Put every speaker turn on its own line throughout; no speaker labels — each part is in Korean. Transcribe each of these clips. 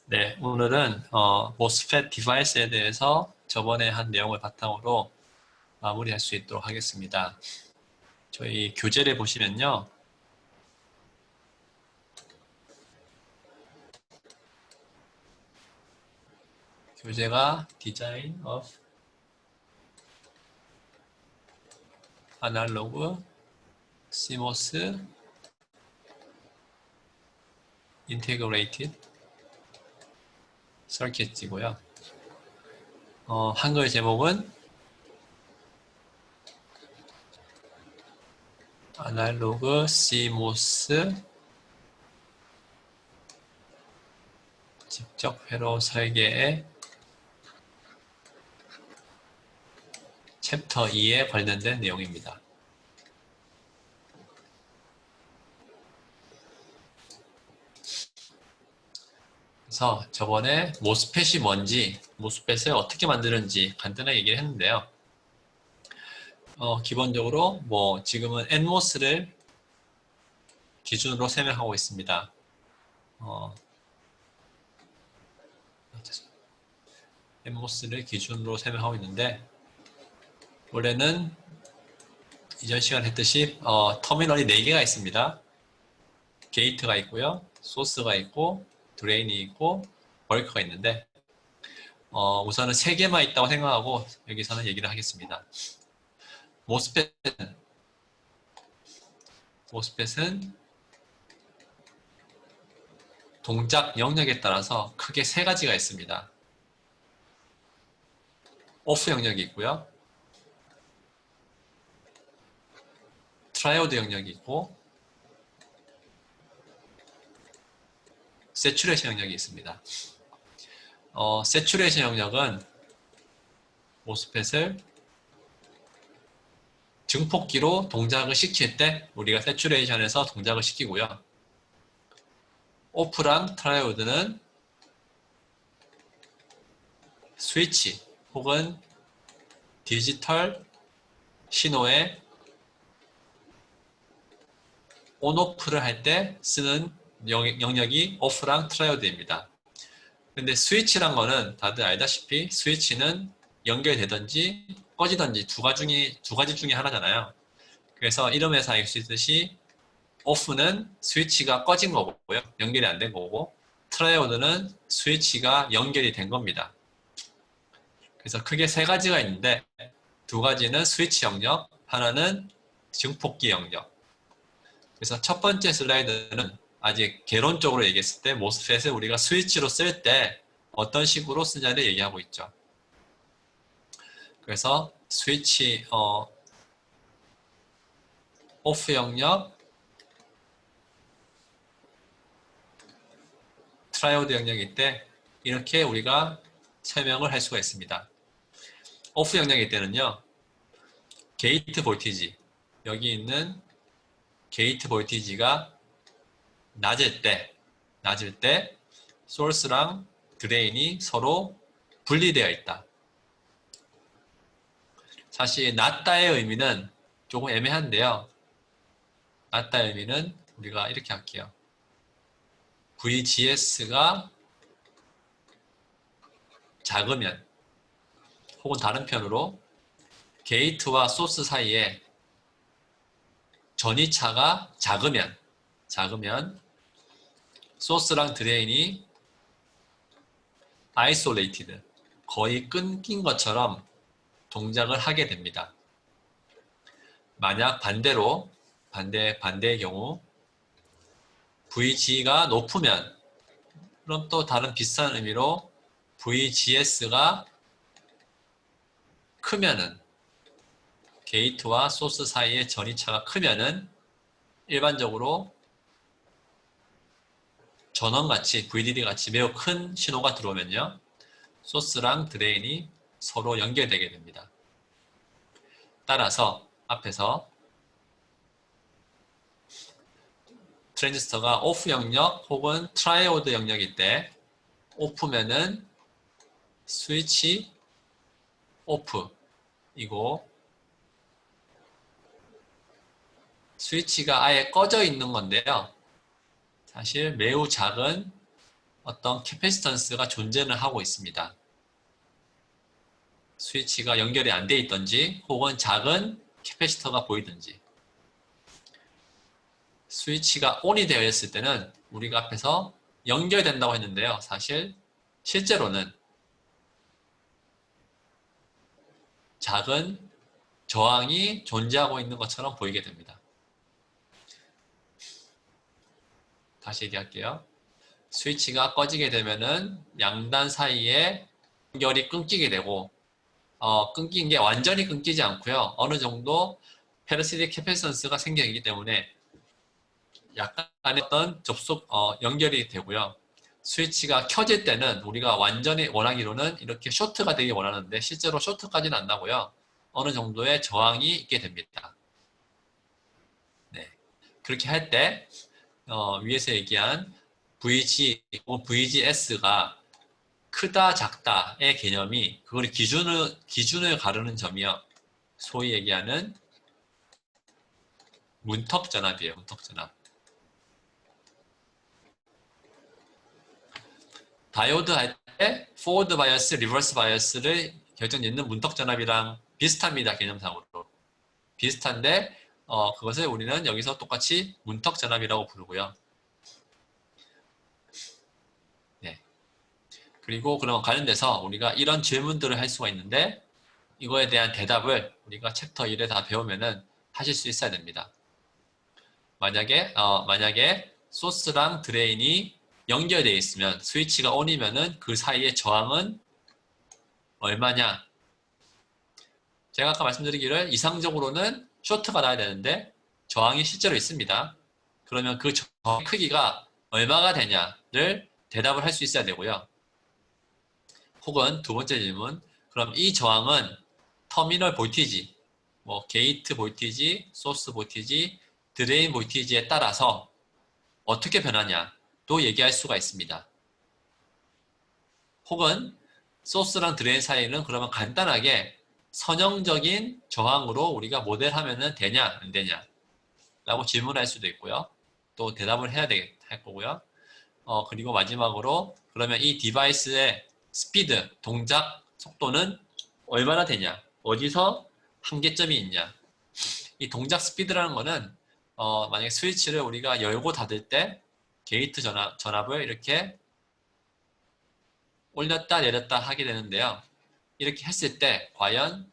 네, 오늘은 MOSFET 디바이스에 대해서 저번에 한 내용을 바탕으로 마무리할 수 있도록 하겠습니다. 저희 교재를 보시면요. 교재가 Design of Analog CMOS Integrated Circuits이고요. 한글 제목은 아날로그 CMOS 직접 회로 설계의 챕터 2에 관련된 내용입니다. 그래서 저번에 모스펫이 뭔지, 모스펫을 어떻게 만드는지 간단하게 얘기를 했는데요. 기본적으로 지금은 NMOS를 기준으로 설명하고 있습니다. NMOS를 기준으로 설명하고 있는데 원래는 이전 시간에 했듯이 터미널이 4개가 있습니다. 게이트가 있고요. 소스가 있고 드레인이 있고 벌크가 있는데 우선은 3개만 있다고 생각하고 여기서는 얘기를 하겠습니다. 모스펫은 동작 영역에 따라서 크게 3가지가 있습니다. 오프 영역이 있고요. 트라이오드 영역이 있고 세츄레이션 영역이 있습니다. 세츄레이션 영역은 모스펫을 증폭기로 동작을 시킬 때 우리가 세츄레이션에서 동작을 시키고요. 오프랑 트라이오드는 스위치 혹은 디지털 신호의 온오프를 할 때 쓰는 영역이 오프랑 트라이오드입니다. 근데 스위치란 거는 다들 알다시피 스위치는 연결되든지 꺼지든지 두 가지 중에 하나잖아요. 그래서 이름에서 알 수 있듯이 오프는 스위치가 꺼진 거고요. 연결이 안 된 거고 트라이오드는 스위치가 연결이 된 겁니다. 그래서 크게 3가지가 있는데 2가지는 스위치 영역, 하나는 증폭기 영역. 그래서 첫 번째 슬라이드는 아직 개론적으로 얘기했을 때 모스펫을 우리가 스위치로 쓸 때 어떤 식으로 쓰냐를 얘기하고 있죠. 그래서 스위치 오프 영역, 트라이오드 영역일 때 이렇게 우리가 설명을 할 수가 있습니다. 오프 영역일 때는요. 게이트 볼티지, 여기 있는 게이트 볼티지가 낮을 때 소스랑 드레인이 서로 분리되어 있다. 사실 낮다의 의미는 조금 애매한데요. 낮다의 의미는 우리가 이렇게 할게요. VGS가 작으면 혹은 다른 편으로 게이트와 소스 사이에 전이차가 작으면 소스랑 드레인이 아이솔레이티드, 거의 끊긴 것처럼 동작을 하게 됩니다. 만약 반대로 반대의 경우 VG가 높으면 그럼 또 다른 비슷한 의미로 VGS가 크면은 게이트와 소스 사이의 전이차가 크면은 일반적으로 전원같이 VDD같이 매우 큰 신호가 들어오면요. 소스랑 드레인이 서로 연결되게 됩니다. 따라서 앞에서 트랜지스터가 오프 영역 혹은 트라이오드 영역일 때 오프면은 스위치 오프이고 스위치가 아예 꺼져 있는 건데요. 사실 매우 작은 어떤 캐패시턴스가 존재는 하고 있습니다. 스위치가 연결이 안 돼 있든지 혹은 작은 캐패시터가 보이든지. 스위치가 ON이 되어 있을 때는 우리가 앞에서 연결된다고 했는데요. 사실 실제로는 작은 저항이 존재하고 있는 것처럼 보이게 됩니다. 다시 얘기할게요. 스위치가 꺼지게 되면은 양단 사이에 연결이 끊기게 되고 끊긴 게 완전히 끊기지 않고요. 어느 정도 페르시틱 캐패시턴스가 생기기 때문에 약간의 어떤 접속 연결이 되고요. 스위치가 켜질 때는 우리가 완전히 원하기로는 이렇게 쇼트가 되길 원하는데 실제로 쇼트까지는 안 나고요. 어느 정도의 저항이 있게 됩니다. 네. 그렇게 할 때 위에서 얘기한 VG 혹은 VGS가 크다 작다의 개념이 그걸 기준을 가르는 점이요. 소위 얘기하는 문턱 전압이에요. 문턱 전압. 다이오드 할 때 포워드 바이어스, 리버스 바이어스를 결정짓는 문턱 전압이랑 비슷합니다. 개념상으로. 비슷한데 그것을 우리는 여기서 똑같이 문턱 전압이라고 부르고요. 네. 그리고 그럼 관련돼서 우리가 이런 질문들을 할 수가 있는데 이거에 대한 대답을 우리가 챕터 1에 다 배우면은 하실 수 있어야 됩니다. 만약에 소스랑 드레인이 연결되어 있으면 스위치가 ON이면은 그 사이의 저항은 얼마냐? 제가 아까 말씀드리기를 이상적으로는 쇼트가 나야 되는데 저항이 실제로 있습니다. 그러면 그 저항의 크기가 얼마가 되냐를 대답을 할 수 있어야 되고요. 혹은 두 번째 질문, 그럼 이 저항은 터미널 볼티지, 뭐 게이트 볼티지, 소스 볼티지, 드레인 볼티지에 따라서 어떻게 변하냐도 얘기할 수가 있습니다. 혹은 소스랑 드레인 사이는 그러면 간단하게 선형적인 저항으로 우리가 모델하면 되냐 안 되냐 라고 질문할 수도 있고요. 또 대답을 해야 할 거고요. 그리고 마지막으로 그러면 이 디바이스의 스피드, 동작 속도는 얼마나 되냐, 어디서 한계점이 있냐. 이 동작 스피드라는 거는 만약에 스위치를 우리가 열고 닫을 때 게이트 전압을 이렇게 올렸다 내렸다 하게 되는데요. 이렇게 했을 때 과연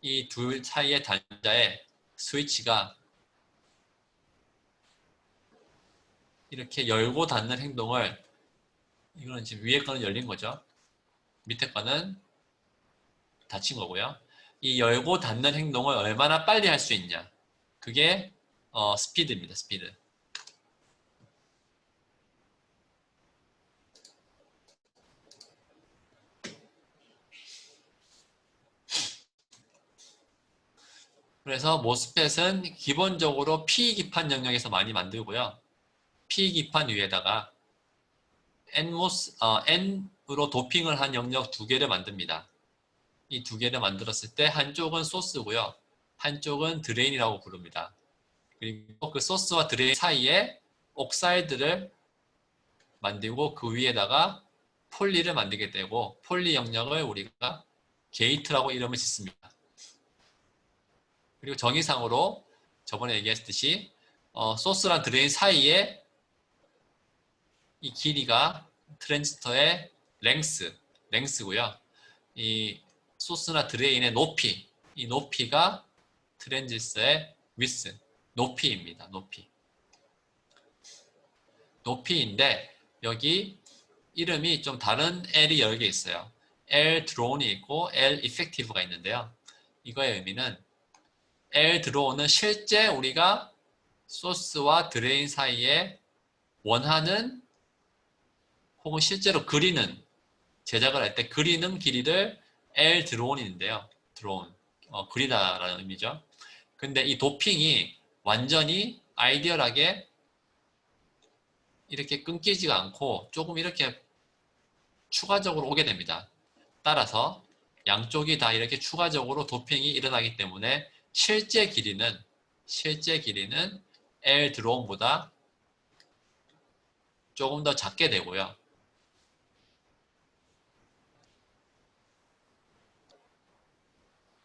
이 둘 사이의 단자의 스위치가 이렇게 열고 닫는 행동을, 이거는 지금 위에 거는 열린 거죠. 밑에 거는 닫힌 거고요. 이 열고 닫는 행동을 얼마나 빨리 할 수 있냐. 그게 스피드입니다. 스피드. 그래서 모스펫은 기본적으로 P기판 영역에서 많이 만들고요. P기판 위에다가 N으로 도핑을 한 영역 두 개를 만듭니다. 이 두 개를 만들었을 때 한쪽은 소스고요. 한쪽은 드레인이라고 부릅니다. 그리고 그 소스와 드레인 사이에 옥사이드를 만들고 그 위에다가 폴리를 만들게 되고 폴리 영역을 우리가 게이트라고 이름을 짓습니다. 그리고 정의상으로 저번에 얘기했듯이 소스랑 드레인 사이에 이 길이가 트랜지스터의 랭스고요. 이 소스나 드레인의 높이, 이 높이가 트랜지스터의 위스, 높이입니다. 높이인데 여기 이름이 좀 다른 L이 여러 개 있어요. L 드론이 있고 L 이펙티브가 있는데요. 이거의 의미는 L 드론은 실제 우리가 소스와 드레인 사이에 원하는 혹은 실제로 제작을 할 때 그리는 길이를 L 드론인데요. 드론, 그리다라는 의미죠. 근데 이 도핑이 완전히 아이디얼하게 이렇게 끊기지가 않고 조금 이렇게 추가적으로 오게 됩니다. 따라서 양쪽이 다 이렇게 추가적으로 도핑이 일어나기 때문에 실제 길이는 L 드론보다 조금 더 작게 되고요.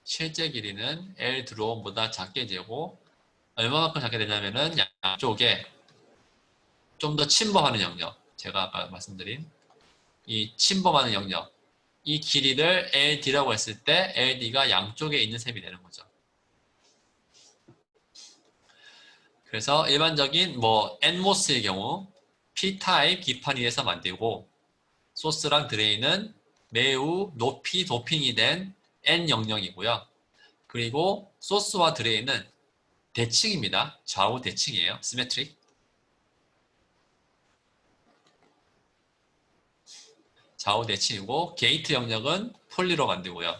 실제 길이는 L 드론보다 작게 되고 얼마만큼 작게 되냐면은 양쪽에 좀 더 침범하는 영역, 제가 아까 말씀드린 이 침범하는 영역, 이 길이를 LD라고 했을 때 LD가 양쪽에 있는 셈이 되는 거죠. 그래서 일반적인 뭐 엔모스의 경우 P타입 기판 위에서 만들고 소스랑 드레인은 매우 높이 도핑이 된 N 영역이고요. 그리고 소스와 드레인은 대칭입니다. 좌우 대칭이에요. 시메트릭. 좌우 대칭이고 게이트 영역은 폴리로 만들고요.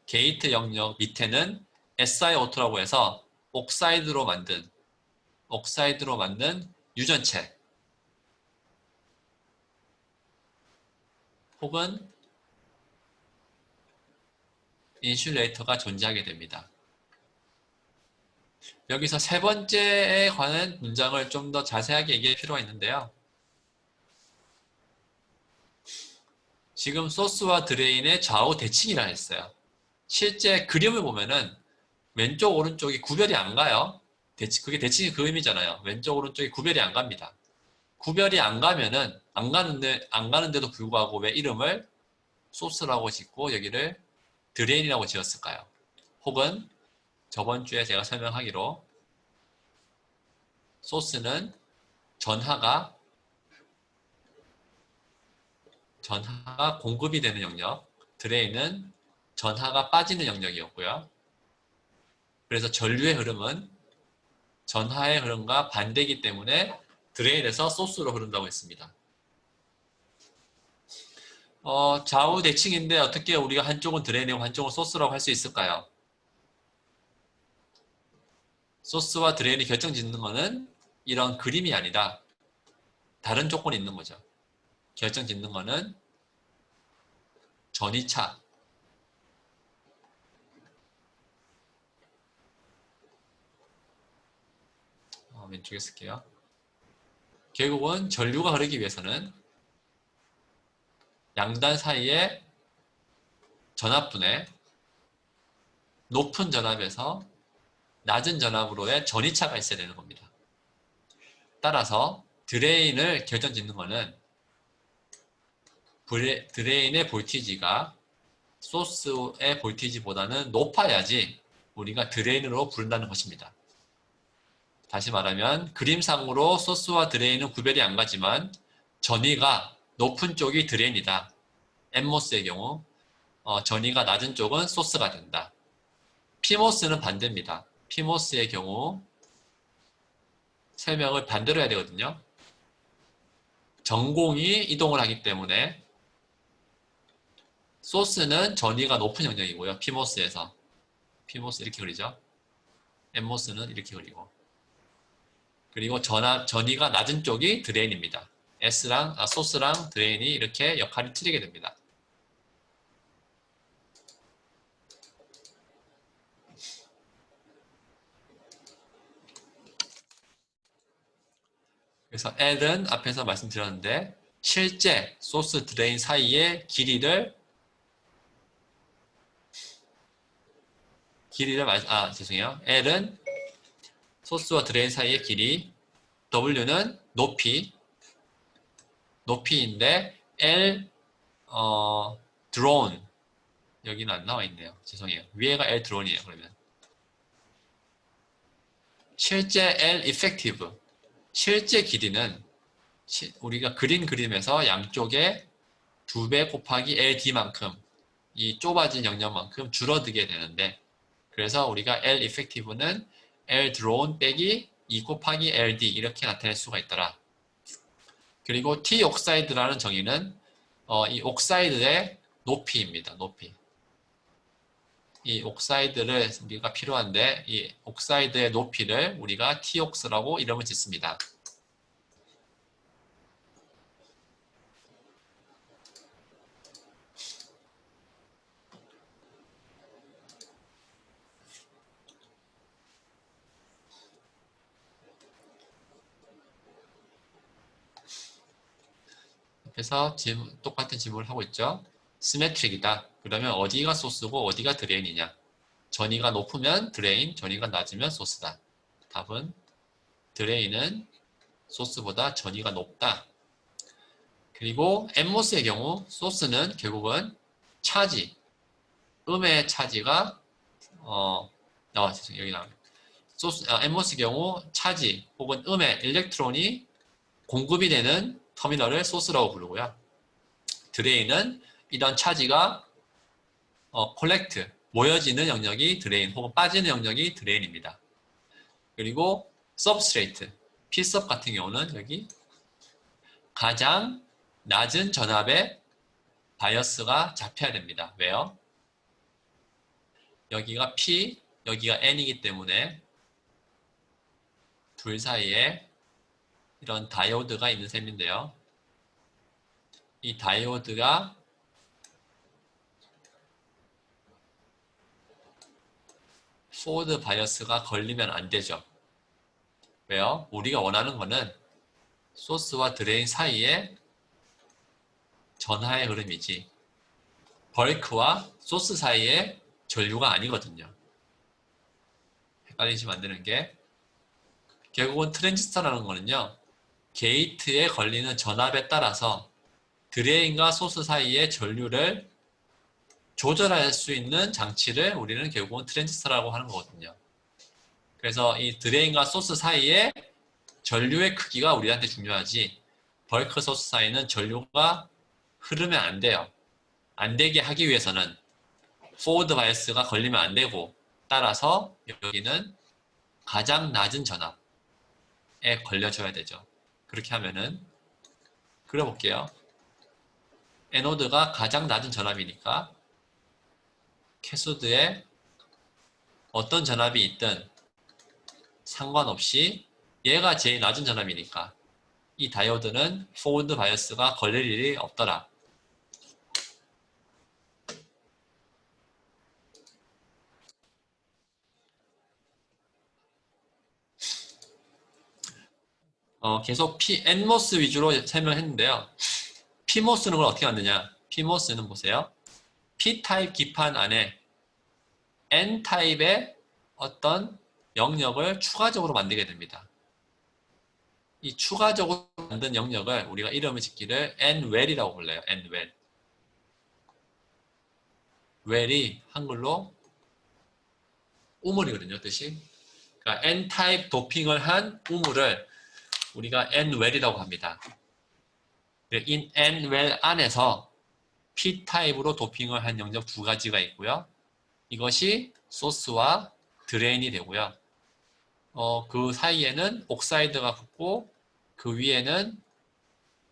게이트 영역 밑에는 SiO2라고 해서 옥사이드로 만든 유전체 혹은 인슐레이터가 존재하게 됩니다. 여기서 세 번째에 관한 문장을 좀 더 자세하게 얘기할 필요가 있는데요. 지금 소스와 드레인의 좌우 대칭이라 했어요. 실제 그림을 보면은 왼쪽 오른쪽이 구별이 안 가요. 그게 대칭의 그림이잖아요. 왼쪽 오른쪽이 구별이 안 갑니다. 구별이 안 가면은 안 가는데도 불구하고 왜 이름을 소스라고 짓고 여기를 드레인이라고 지었을까요? 혹은 저번 주에 제가 설명하기로 소스는 전하가 공급이 되는 영역, 드레인은 전하가 빠지는 영역이었고요. 그래서 전류의 흐름은 전하의 흐름과 반대이기 때문에 드레인에서 소스로 흐른다고 했습니다. 좌우 대칭인데 어떻게 우리가 한쪽은 드레인이고 한쪽은 소스라고 할 수 있을까요? 소스와 드레인이 결정짓는 거는 이런 그림이 아니라 다른 조건이 있는 거죠. 결정짓는 거는 전이차, 왼쪽에 쓸게요. 결국은 전류가 흐르기 위해서는 양단 사이에 전압분의 높은 전압에서 낮은 전압으로의 전이차가 있어야 되는 겁니다. 따라서 드레인을 결정짓는 거는 드레인의 볼티지가 소스의 볼티지보다는 높아야지 우리가 드레인으로 부른다는 것입니다. 다시 말하면 그림상으로 소스와 드레인은 구별이 안 가지만 전위가 높은 쪽이 드레인이다. 엔모스의 경우 전위가 낮은 쪽은 소스가 된다. 피모스는 반대입니다. 피모스의 경우 설명을 반대로 해야 되거든요. 전공이 이동을 하기 때문에 소스는 전위가 높은 영역이고요. 피모스에서. 피모스 이렇게 그리죠. 엔모스는 이렇게 그리고. 그리고 전위가 낮은 쪽이 드레인입니다. 소스랑 드레인이 이렇게 역할이 틀리게 됩니다. 그래서 L은 앞에서 말씀드렸는데 실제 소스 드레인 사이의 죄송해요. L은 소스와 드레인 사이의 길이, W는 높이인데 L 드론 여기는 안 나와 있네요. 죄송해요. 위에가 L 드론이에요. 그러면 실제 L effective 실제 길이는 우리가 그린 그림에서 양쪽에 2배 곱하기 LD만큼 이 좁아진 영역만큼 줄어들게 되는데 그래서 우리가 L effective는 L drone 빼기 2 곱하기 LD 이렇게 나타낼 수가 있더라. 그리고 T 옥사이드라는 정의는 이 옥사이드의 높이입니다. 높이. 이 옥사이드를 우리가 필요한데 이 옥사이드의 높이를 우리가 T옥스라고 이름을 짓습니다. 앞에서 똑같은 질문을 하고 있죠. 시메트릭이다. 그러면 어디가 소스고 어디가 드레인이냐? 전위가 높으면 드레인, 전위가 낮으면 소스다. 답은 드레인은 소스보다 전위가 높다. 그리고 엠모스의 경우 소스는 결국은 차지, 음의 차지가 죄송해요. 여기 나와요. 엠모스의 경우 차지 혹은 음의 일렉트론이 공급이 되는 터미널을 소스라고 부르고요. 드레인은 이런 차지가 콜렉트, 모여지는 영역이 드레인 혹은 빠지는 영역이 드레인입니다. 그리고 서브스트레이트, Psub 같은 경우는 여기 가장 낮은 전압의 바이어스가 잡혀야 됩니다. 왜요? 여기가 P, 여기가 N이기 때문에 둘 사이에 이런 다이오드가 있는 셈인데요. 이 다이오드가 포워드 바이어스가 걸리면 안 되죠. 왜요? 우리가 원하는 거는 소스와 드레인 사이에 전하의 흐름이지 벌크와 소스 사이에 전류가 아니거든요. 헷갈리시면 안 되는 게 결국은 트랜지스터라는 거는요. 게이트에 걸리는 전압에 따라서 드레인과 소스 사이의 전류를 조절할 수 있는 장치를 우리는 결국은 트랜지스터라고 하는 거거든요. 그래서 이 드레인과 소스 사이의 전류의 크기가 우리한테 중요하지 벌크 소스 사이는 전류가 흐르면 안 돼요. 안 되게 하기 위해서는 포워드 바이어스가 걸리면 안 되고 따라서 여기는 가장 낮은 전압에 걸려줘야 되죠. 그렇게 하면은 그려볼게요. 에노드가 가장 낮은 전압이니까 캐소드에 어떤 전압이 있든 상관없이 얘가 제일 낮은 전압이니까 이 다이오드는 포워드 바이어스가 걸릴 일이 없더라. 계속 NMOS 위주로 설명했는데요. PMOS는 걸 어떻게 만드냐? PMOS는 보세요. P타입 기판 안에 N타입의 어떤 영역을 추가적으로 만들게 됩니다. 이 추가적으로 만든 영역을 우리가 이름을 짓기를 N-Well이라고 불러요. N-Well. Well이 한글로 우물이거든요, 뜻이. 그러니까 N-타입 도핑을 한 우물을 우리가 N-Well이라고 합니다. 이 N-Well 안에서 P-타입으로 도핑을 한 영역 두 가지가 있고요. 이것이 소스와 드레인이 되고요. 그 사이에는 옥사이드가 붙고 그 위에는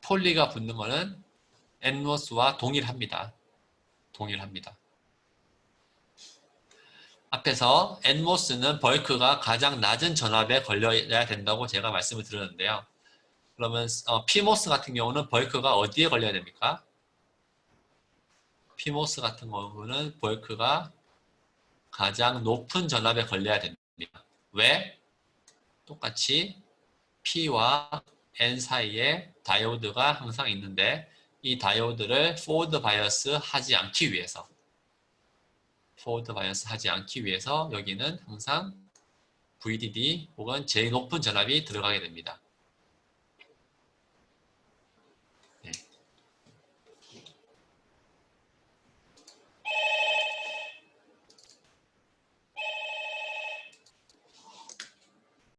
폴리가 붙는 것은 NMOS와 동일합니다. 동일합니다. 앞에서 NMOS는 벌크가 가장 낮은 전압에 걸려야 된다고 제가 말씀을 드렸는데요. 그러면 PMOS 같은 경우는 벌크가 어디에 걸려야 됩니까? PMOS 같은 경우는 벌크가 가장 높은 전압에 걸려야 됩니다. 왜? 똑같이 P와 N 사이에 다이오드가 항상 있는데 이 다이오드를 포워드 바이어스 하지 않기 위해서 여기는 항상 VDD 혹은 제일 높은 전압이 들어가게 됩니다.